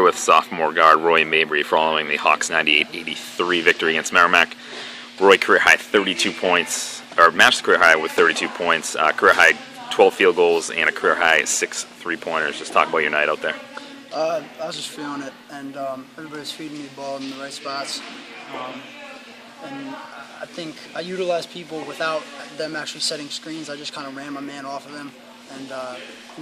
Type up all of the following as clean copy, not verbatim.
With sophomore guard Roy Mabrey following the Hawks' 98-83 victory against Merrimack. Roy career high 32 points, or matched career high with 32 points, career high 12 field goals, and a career high 6 three-pointers. Just talk about your night out there. I was just feeling it, and everybody's feeding me the ball in the right spots. And I think I utilized people without them actually setting screens. I just kind of ran my man off of them. And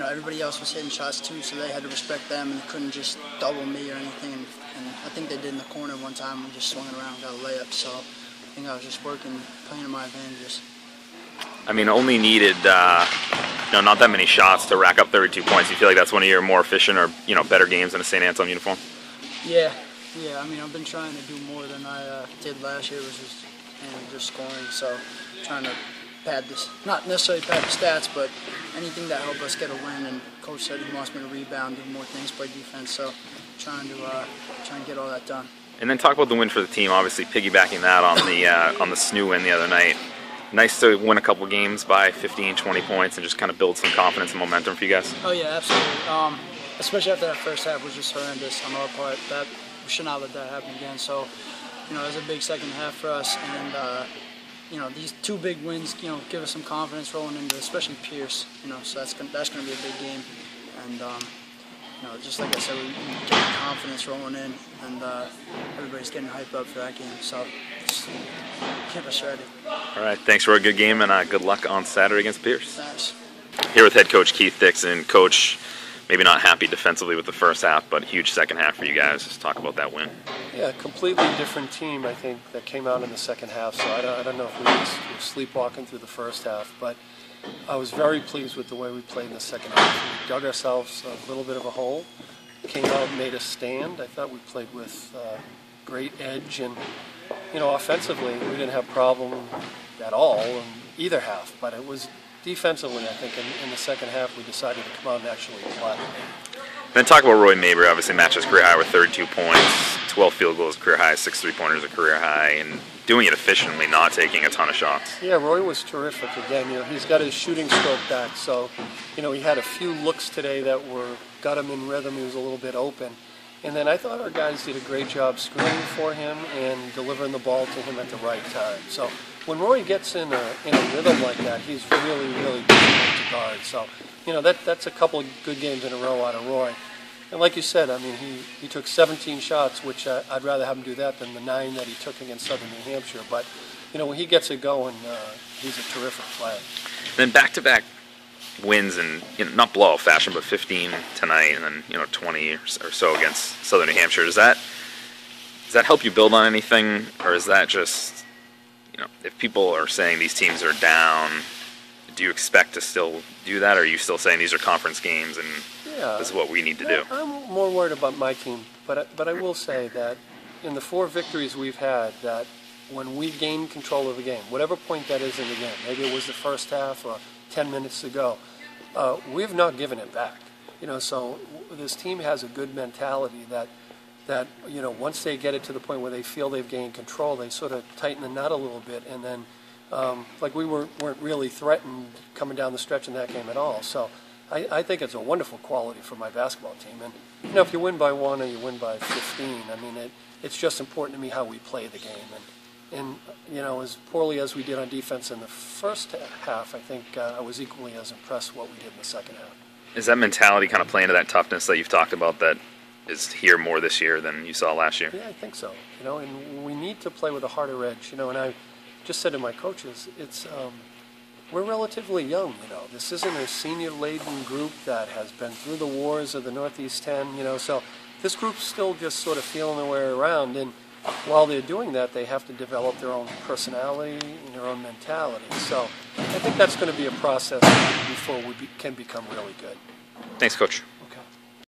everybody else was hitting shots too, so they had to respect them, and they couldn't just double me or anything. And I think they did in the corner one time. We just swung it around and got a layup. So I think I was just working, playing to my advantages. I mean, only needed not that many shots to rack up 32 points. You feel like that's one of your more efficient or better games in a Saint Anselm uniform? Yeah. I mean, I've been trying to do more than I did last year, which was just scoring. So trying to pad this, not necessarily pad the stats, but anything that helped us get a win. And coach said he wants me to rebound, do more things, play defense. So trying to get all that done. And then talk about the win for the team. Obviously, piggybacking that on the SNU win the other night. Nice to win a couple games by 15, 20 points and just kind of build some confidence and momentum for you guys. Oh yeah, absolutely. Especially after that first half was just horrendous on our part. That we should not let that happen again. So, it was a big second half for us, and these two big wins, give us some confidence rolling into, especially Pierce. So that's gonna be a big game, and just like I said, we get confidence rolling in, and everybody's getting hyped up for that game. So just keep us ready. All right, thanks for a good game, and good luck on Saturday against Pierce. Thanks. Here with head coach Keith Dixon. Coach, maybe not happy defensively with the first half, but huge second half for you guys. Just talk about that win. Yeah, completely different team, I think, that came out in the second half. So I don't know if we were sleepwalking through the first half, but I was very pleased with the way we played in the second half. We dug ourselves a little bit of a hole, came out and made a stand. I thought we played with great edge, and offensively we didn't have problem at all in either half, but it was defensively, I think, in the second half we decided to come out and actually play. Then talk about Roy Mabrey. Obviously matches career high with 32 points, 12 field goals career high, 6 three-pointers a career high, and doing it efficiently, not taking a ton of shots. Yeah, Roy was terrific again. He's got his shooting stroke back, so he had a few looks today that got him in rhythm. He was a little bit open. And then I thought our guys did a great job screening for him and delivering the ball to him at the right time. So when Roy gets in a rhythm like that, he's really, really difficult to guard. So, that's a couple of good games in a row out of Roy. And like you said, I mean, he took 17 shots, which I'd rather have him do that than the 9 that he took against Southern New Hampshire. But, when he gets it going, he's a terrific player. Then back-to-back wins in not blowout fashion, but 15 tonight, and then 20 or so against Southern New Hampshire. Does that help you build on anything, or is that just if people are saying these teams are down, do you expect to still do that, or are you still saying these are conference games and this is what we need to do? I'm more worried about my team, but I will say that in the 4 victories we've had, that when we gain control of the game, whatever point that is in the game, maybe it was the first half or 10 minutes ago, we've not given it back. So this team has a good mentality that once they get it to the point where they feel they've gained control, they sort of tighten the knot a little bit, and then like we weren't really threatened coming down the stretch in that game at all. So I think it's a wonderful quality for my basketball team. And if you win by 1 or you win by 15, I mean it's just important to me how we play the game. And as poorly as we did on defense in the first half, I think I was equally as impressed with what we did in the second half. Is that mentality kind of playing to that toughness that you've talked about that is here more this year than you saw last year? Yeah, I think so. And we need to play with a harder edge. And I just said to my coaches, it's we're relatively young. This isn't a senior-laden group that has been through the wars of the Northeast 10. So this group's still just sort of feeling their way around. And while they're doing that, they have to develop their own personality and their own mentality. So I think that's going to be a process before we can become really good. Thanks, Coach.